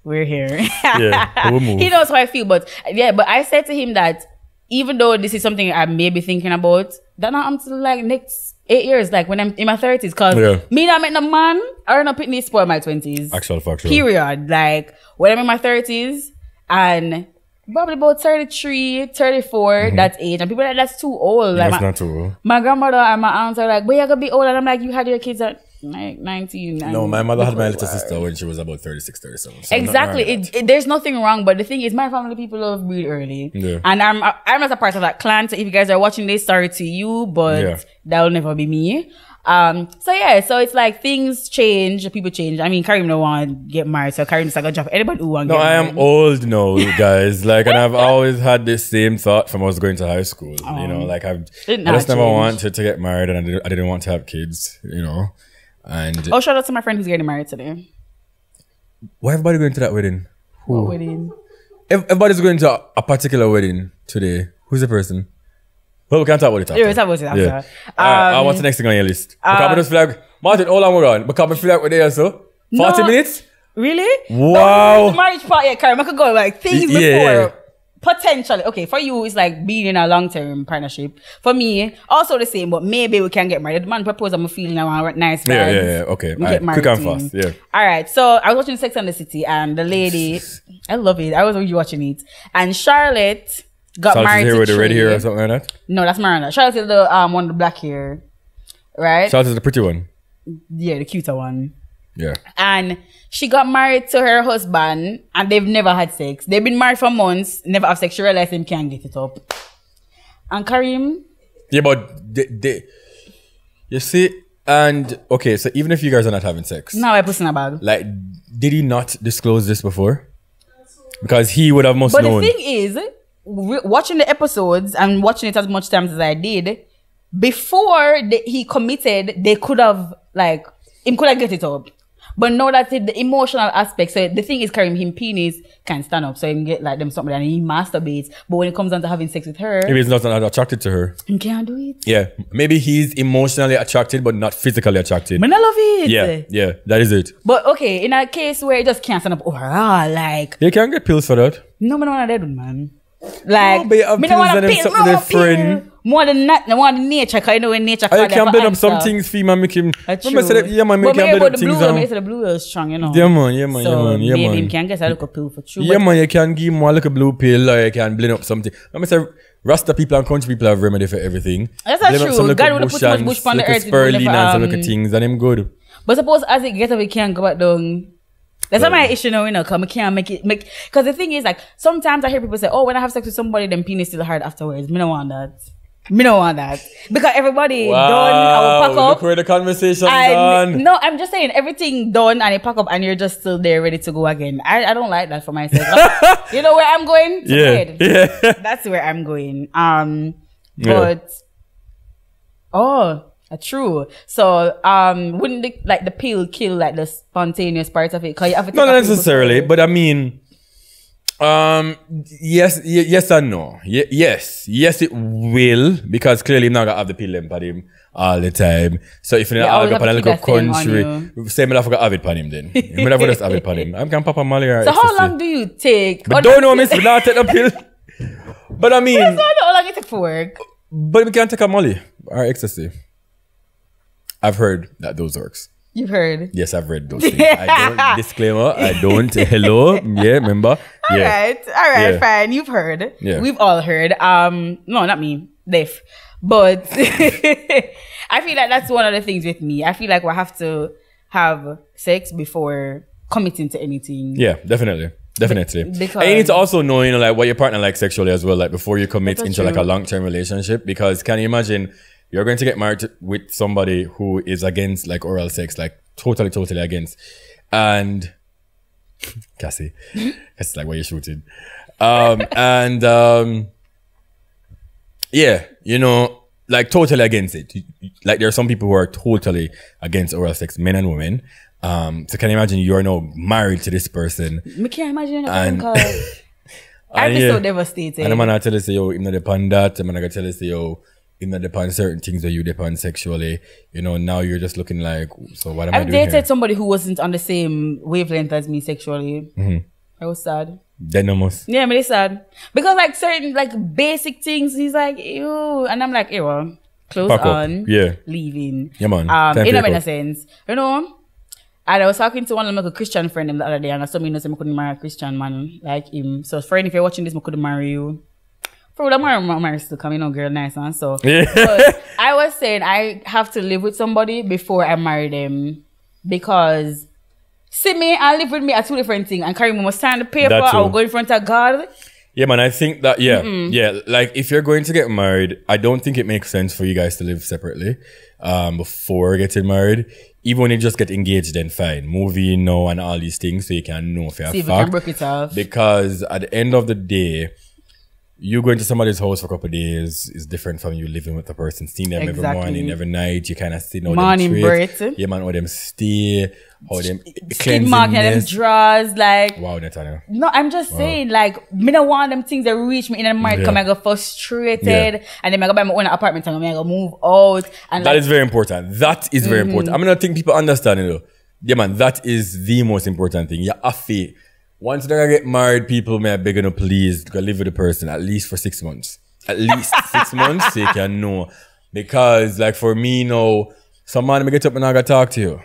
we're here. Yeah, we'll move. He knows how I feel, but I said to him that even though this is something I may be thinking about, that not until like next 8 years, like when I'm in my 30s, because me not met no man or not picking this spoil my 20s. Actual factual. Period. Like when I'm in my 30s and probably about 33, 34, that age, and people are like, that's too old. Like, that's not too old. My grandmother and my aunts are like, but you're gonna be old, and I'm like, you had your kids at like 19. No, my mother had my little sister when she was about 36, 37. So exactly. There's nothing wrong, but the thing is, my family people love breed early, and I'm not a part of that clan. So if you guys are watching this, sorry to you, but that will never be me. So it's like things change, people change. I mean, Kareem don't want to get married, so Kareem's like a drop anybody who want to get married. No, I am old now, guys. Like, and I've always had this same thought from I was going to high school. You know, like I just never wanted to get married, and I didn't want to have kids. You know, and shout out to my friend who's getting married today. Why everybody going to that wedding? Who? What wedding? Everybody's going to a particular wedding today. Who's the person? Well, we can't talk about it after. Yeah, we'll talk about it after. What's the next thing on your list? Because I just feel like, Martin, how long we're on? Because I feel like we're there, so 40 minutes? Really? Wow. The marriage part, Kareem, I could go like things before. Potentially. Okay, for you, it's like being in a long-term partnership. For me, also the same, but maybe we can get married. The man proposed, I'm feeling around nice vibes. Yeah. Okay. Get married. Quick and fast. Yeah. All right. So I was watching Sex and the City, and the lady, I love it. I was really watching it. And Charlotte got married here to with the red Trey. hair or something like that? No, that's Miranda. Charlotte is the one with the black hair. Right? Charlotte is the pretty one. Yeah, the cuter one. Yeah. And she got married to her husband and they've never had sex. They've been married for months, never have sex. She realized him can't get it up. And Kareem? Yeah, but you see, and okay, so even if you guys are not having sex. Now I put in a bag. Like, did he not disclose this before? Because he would have known. But the thing is, watching the episodes and watching it as much times as I did, before he committed, they could have, like, him could have get it up. But now that's it, the emotional aspect. So the thing is, Kareem, him penis can stand up. So he can get like them something and he masturbates. But when it comes down to having sex with her, maybe he's not attracted to her. He can't do it. Yeah. Maybe he's emotionally attracted but not physically attracted. But I love it. Yeah, that is it. But okay, in a case where he just can't stand up overall, like, they can get pills for that. No, I don't want to do, man. Like, no, but you have me don't want to something with a friend. More than nature, because I know when nature I can blend up some things for him and make him. True. Yeah, man, make him blend up things. The blue is strong, you know. Yeah, man. So maybe him can get a little pill for true. Yeah, man, you can give him a little blue pill or you can blend up something. I'm say Rasta people and country people have remedy for everything. That's not true. God would have put too much bush on the earth. Spirulina and some little things and him good. But suppose as it gets up, it can't go back down. That's not my issue now, you know, because I can't make it. Because the thing is, like, sometimes I hear people say, oh, when I have sex with somebody, then penis still hard afterwards. Me don't want that. Because everybody done, I will pack up. Look where the conversation done. No, I'm just saying, everything done and you pack up and you're just still there ready to go again. I don't like that for myself. You know where I'm going? Yeah. That's where I'm going. True. So, wouldn't the pill kill like the spontaneous parts of it? Cause you have to not necessarily, but I mean, yes and no. Yes, it will, because clearly I'm not gonna have the pill in him all the time. So if you're not going to look up country, say me I forgot have it on him then. Me never just have it on him. I'm can pop a Molly or so how long do you take? But don't know, miss, we not take the pill. But I mean, that's not how long it takes for work. But we can't take a Molly or ecstasy. I've heard that those works. You've heard? Yes, I've read those things. I don't, disclaimer, I don't. Hello. Yeah, remember? All right, fine. You've heard. Yeah. We've all heard. No, not me. Def. But I feel like that's one of the things with me. I feel like we have to have sex before committing to anything. Yeah, definitely. Because and you need to also know, you know, like what your partner likes sexually as well, like before you commit into like a long-term relationship. Because can you imagine you're going to get married with somebody who is against like oral sex, like totally against. And Cassie, that's like why you're shooting. Yeah, you know, like totally against it. Like there are some people who are totally against oral sex, men and women. So can you imagine you're now married to this person? I can't imagine it. I'd be so devastated. And I'm gonna tell you, say, yo, I'm not depend that. I'm gonna tell you, say, yo, I'm not depend certain things that you depend sexually. You know, now you're just looking like, so what am I doing here? I've dated somebody who wasn't on the same wavelength as me sexually. I was sad. Then almost. Yeah, I'm really sad. Because like certain like basic things, he's like, ew. And I'm like, ew, clothes Pack up. on, Yeah. leaving. Yeah, man. In a sense. You know? And I was talking to one of my Christian friend the other day, and I saw me know say I couldn't marry a Christian man like him. So friend, if you're watching this, I couldn't marry you. For the marry still come, you know, girl, nice one. So but I was saying I have to live with somebody before I marry them. Because see me and live with me are two different things. And Kareem must sign the paper, I will go in front of God. Yeah, man, I think that, yeah, like if you're going to get married, I don't think it makes sense for you guys to live separately before getting married. Even when you just get engaged, then fine. Movie, know, and all these things so you can know for a fact. See if you can break it off. Because at the end of the day, you going to somebody's house for a couple of days is different from you living with the person, seeing them every morning, every night. You kind of see how morning them breath. Yeah, man, how them stay, how them skid mark, how them draws, like. Wow, Netanya. No, I'm just saying, like, me don't want them things that reach me in the married, come I go frustrated, and then I go buy my own apartment and I go move out. And that is very important. That is very important. I mean, I think people understand it though. Yeah, man, that is the most important thing. You have to. Once they get married, people may beg you please go live with the person at least for 6 months. At least 6 months so you can know. Because like for me now, some morning I get up and I gotta talk to you.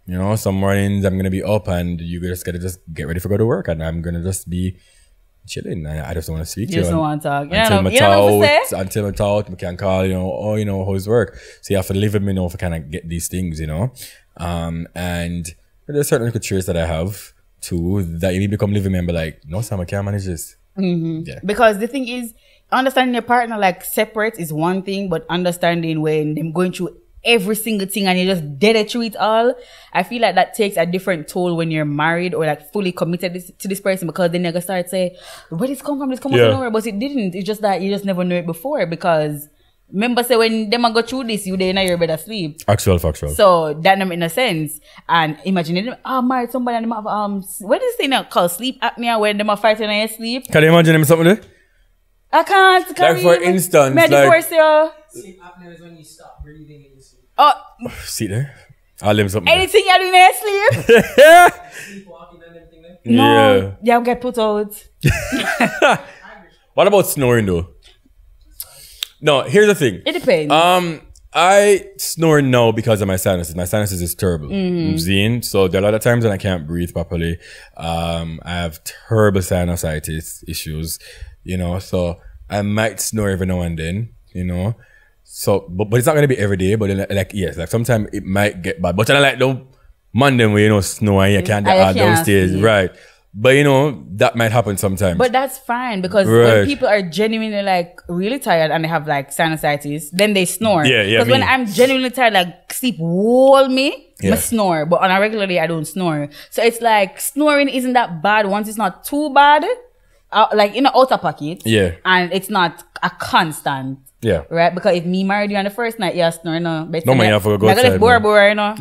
You know, some mornings I'm gonna be up and you just gotta just get ready for go to work and I'm gonna just be chilling. I just want to speak to you. You just don't want to talk. Until I talk, we can call, you know, oh, you know, how's work? So you have to live with me now to kind of get these things, you know. And there's certain traits that I have too that you become living member like, no, Sam, I can't manage this. Yeah. Because the thing is, understanding your partner like separate is one thing, but understanding when them going through every single thing and you just dead through it all, I feel like that takes a different toll when you're married or like fully committed to this person, because then you're gonna start say, where this come from? This come from nowhere. But it didn't. It's just that you just never knew it before, because remember say when them go through this, you there in your bed asleep. Actual, factual. So that don't make no sense. And imagine them married somebody and them have what is this thing now called sleep apnea, where them are fighting in your sleep. Can you imagine them something there? I can't. Kareem. Like for instance, may I divorce you? Sleep apnea is when you stop breathing in your sleep. Oh, see there. I'll leave something. Anything you do in your sleep? Sleepwalking and everything there. No, yeah, get put out. What about snoring though? No, here's the thing. It depends. I snore now because of my sinuses. My sinuses is terrible. So there are a lot of times when I can't breathe properly. I have terrible sinusitis issues, you know, so I might snore every now and then, you know. So, but it's not gonna be every day, but then, like, yes, like sometimes it might get bad. But I like the Monday where, you know, snore and you can't get out downstairs, right? But you know, that might happen sometimes. But that's fine, because when people are genuinely like really tired and they have like sinusitis, then they snore. Yeah. Because when I'm genuinely tired, like sleep wall me, I snore. But on a regular day, I don't snore. So it's like snoring isn't that bad once it's not too bad, like in an outer pocket. Yeah. And it's not a constant. Yeah. Right? Because if me married you on the first night, you're snoring. No, man, you have to go outside. I go you know.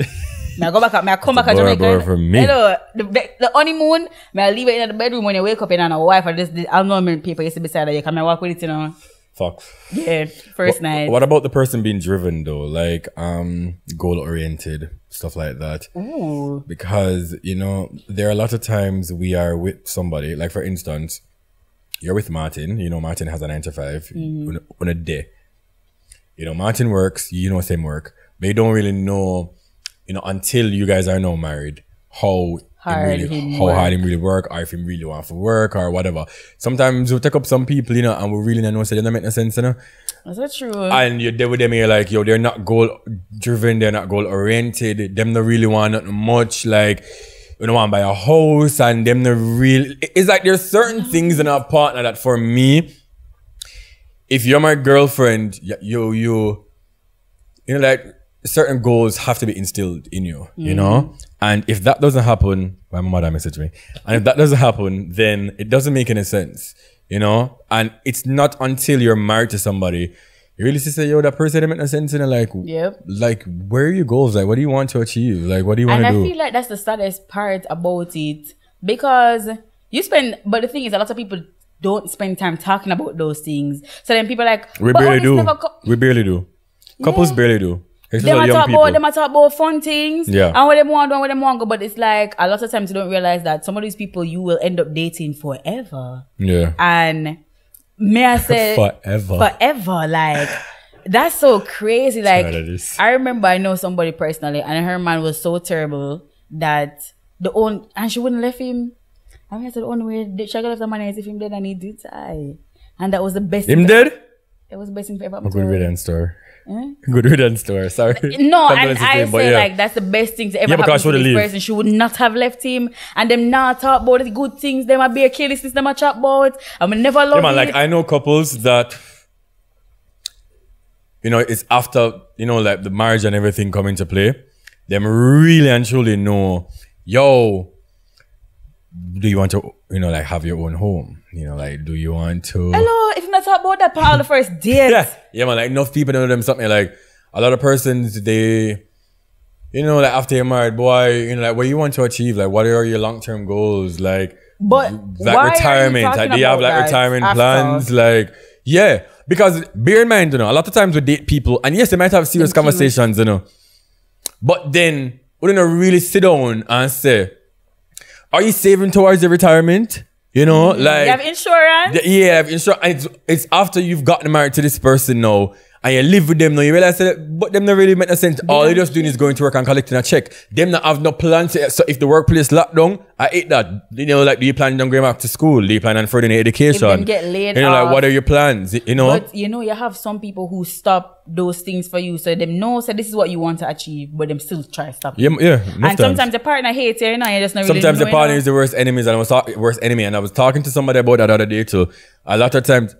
I go back up. I come back to Jamaica. For me. You know, the honeymoon, I leave it in the bedroom when you wake up and a wife or this almond paper used to be beside you. Can I walk with it, you know? Fuck. Yeah, first night. What about the person being driven though? Like goal oriented, stuff like that. Ooh. Because, you know, there are a lot of times we are with somebody, like for instance, you're with Martin, you know, Martin has a 9 to 5 on a day. You know, Martin works, you know, same work, but you don't really know, you know, until you guys are now married, how hard him really work, or if him really want to work or whatever. Sometimes we take up some people, you know, and we really don't know, so they don't make no sense, you know. Is that true? And you're there with them, you're like, yo, they're not goal driven, they're not goal oriented, them don't really want nothing much, like, you don't want to buy a house, and them the real. It's like there's certain things in our partner that for me, if you're my girlfriend, you know, like certain goals have to be instilled in you, you know? And if that doesn't happen, my mother messaged me, and if that doesn't happen, then it doesn't make any sense, you know? And it's not until you're married to somebody, you really say, yo, that person didn't make no sense, and like, like, where are your goals? Like, what do you want to achieve? Like, what do you want to do? And I feel like that's the saddest part about it, because you spend, but the thing is, a lot of people don't spend time talking about those things. So then people are like, We but barely this do. never We barely do. Couples barely do. Them Especially young people. them talk about fun things. Yeah. And what them want, and what them want go. But it's like a lot of times you don't realize that some of these people you will end up dating forever. Yeah. And may I say forever. Like that's so crazy. Like I remember I know somebody personally and her man was so terrible that and she wouldn't let him. I mean, I said the only way she could left the money is if him dead and he did die. And that was the best him dead? It was the best thing for ever. Good riddance story. Good riddance story. Sorry. No, and I say like that's the best thing to ever happen to this person. She would not have left him, and them not talk about the good things. Them a be a careless, them a chat about. I mean, never love it. Like I know couples that, you know, it's after, you know, like the marriage and everything come into play. Them really and truly know, yo, do you want to, you know, like have your own home? You know, like, do you want to? Hello, if you not talk about that part of the first date. Yeah, man, like enough people know them something like a lot of persons, they, you know, like after you're married, boy, you know, like what you want to achieve, like what are your long-term goals? Like, but like retirement, like do you have like retirement plans? Like, yeah, because bear in mind, you know, a lot of times we date people and yes, they might have serious conversations, you know, but then we don't really sit down and say, are you saving towards your retirement? You know, like... You have insurance? Yeah, I have insurance. And it's after you've gotten married to this person now, and you live with them now, you realize that, but them not really make no sense. All they're just doing is going to work and collecting a check. Them not have no plans. So if the workplace locked down, I hate that. You know, like, do you plan on going back to school? Do you plan on furthering your education? If them get laid you know, off, like, what are your plans? You know? But, you know, you have some people who stop those things for you. So them know, so this is what you want to achieve, but them still try to stop you. Yeah. And sometimes the partner hates you, you know, you just not really sometimes the partner is the worst enemies, and worst enemy. And I was talking to somebody about that the other day too. A lot of times,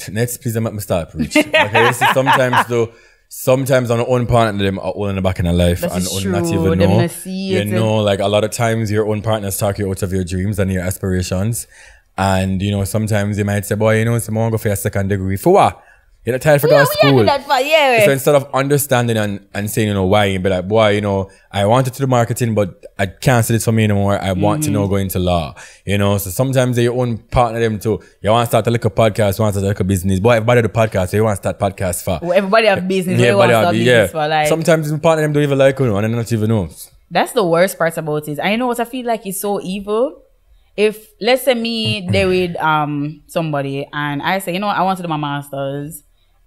next, please let me start preach. Okay, so sometimes on the own partner, them are all in the back in their life and not even know. You know, like a lot of times your own partners talk you out of your dreams and your aspirations. And you know, sometimes they might say, boy, you know, someone go for a second degree. For what? You're not tired for going to school. So instead of understanding and saying, you know, why, you be like, boy, you know, I wanted to do marketing, but I can't see it for me anymore. I want to know go into law. You know, so sometimes your own partner them too. You want to start a little podcast, you want to start a little business. Boy, everybody do podcast, so you want to start podcast for. Well, everybody have business. Yeah, everybody have business for. Like, sometimes the partner them don't even like you, and they not even know. That's the worst part about it. I know what I feel like is so evil. If let's say me there with somebody and I say, you know what, I want to do my masters.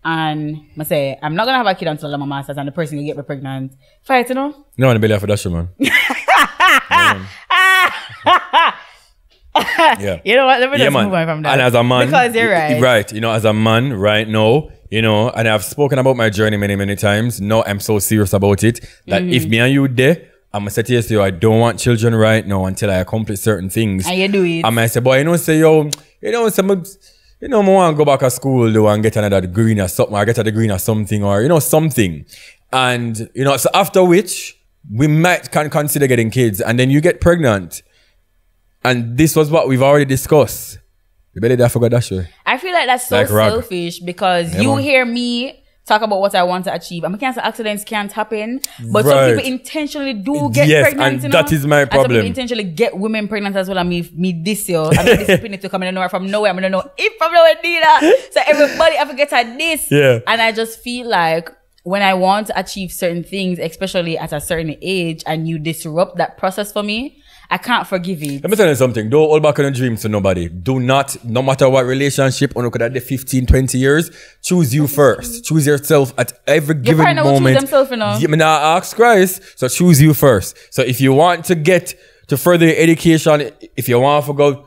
And I say, I'm not going to have a kid until I'm a master's and the person will get me pregnant. Fight, you know? No, I'm belly for that shit, man. Yeah. You know what? Let me just move on from that. And as a man, because you're right. Right. You know, as a man right now, you know, and I've spoken about my journey many, many times. No, I'm so serious about it that if me and you there, I'm going to say to you, I don't want children right now until I accomplish certain things. And you do it. I might say, boy, you know, say, yo, you know, I want to go back to school though and get another degree or something, or get a degree or something, or, you know, something. And, you know, so after which, we might consider getting kids, and then you get pregnant. And this was what we've already discussed. You better forget that shit. I feel like that's so like selfish because you hear me talk about what I want to achieve. I'm cancer accidents can't happen, but some people intentionally do get pregnant. And that is my problem. And some people intentionally get women pregnant as well. I mean, me this year, I mean, this opinion to come in from nowhere. I'm gonna know if I'm nowhere neither. So everybody ever gets at this, and I just feel like when I want to achieve certain things, especially at a certain age, and you disrupt that process for me, I can't forgive it. Let me tell you something. Don't hold back on your dreams to nobody. Do not, no matter what relationship, or look at the 15, 20 years, choose you first. Choose yourself at every given moment. Will choose themselves, you know? Yeah, I now ask Christ, so choose you first. So if you want to get to further your education, if you want to go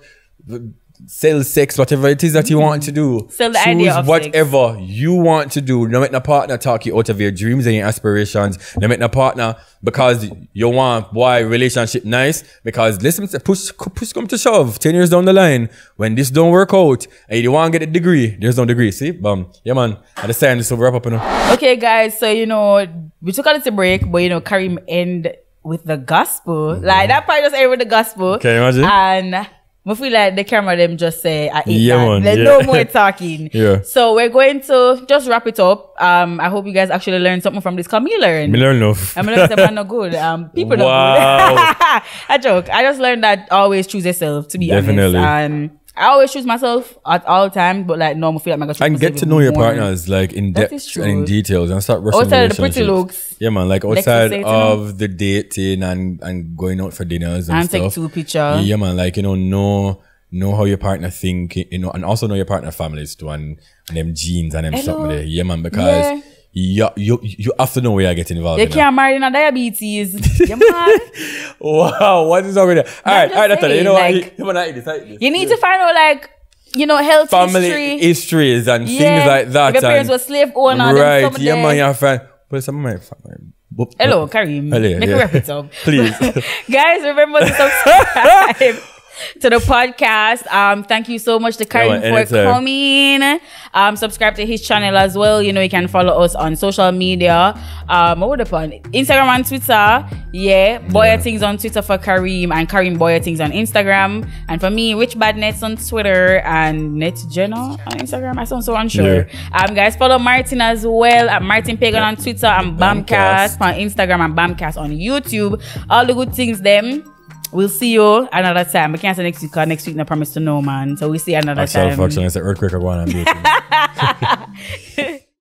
sell sex, whatever it is that you want to do, sell the idea of whatever sex you want to do. No make no partner talk you out of your dreams and your aspirations. No make no partner because you want relationship nice. Because listen, push come to shove 10 years down the line when this don't work out and you want to get a degree, there's no degree. See, yeah man. At the time this will wrap up, you know. Okay guys, so you know we took a little break, but you know Kareem end with the gospel. Like that part just ended with the gospel. Can you imagine? And I feel like the camera them just say, I ate that. There's no more talking. So we're going to just wrap it up. I hope you guys actually learned something from this. Because me learn. Me learn enough. I'm learning that not good. People not good. I joke. I just learned that always choose yourself, to be honest. I always choose myself at all times, but like no, I feel like I'm gonna and get to know your partners like in depth and in details and start rushing outside of the pretty looks. Yeah, man. Like outside of the dating and going out for dinners and stuff. Take two pictures. Yeah, man. Like know how your partner think, and also know your partner families too, and them genes and them something there. Yeah, man. Because you have to know where you get involved. You can't marry in a diabetes. You mad? Wow, what is over there? All right, that's it. You know what? You need to find out like health family histories and things like that. If your parents were slave owner, right? Yeah, man. You're fine. But some of my family. Hello, Kareem. Make me wrap it up, please. Guys, remember to subscribe to the podcast. Thank you so much to Kareem for coming. Subscribe to his channel as well. You can follow us on social media. What would upon Instagram and Twitter. BwoyATingz on Twitter for Kareem, and Kareem BwoyATingz on Instagram. And for me, Rich Badnets on Twitter and NetJenna on Instagram. I sound so unsure. Guys, follow Martin as well at Martin Pagan on Twitter and Bamcast on Instagram and Bamcast on YouTube. All the good things them. We'll see you another time. I can't say next week because next week no promise to no man. So we'll see you another time. It's an earthquake or one.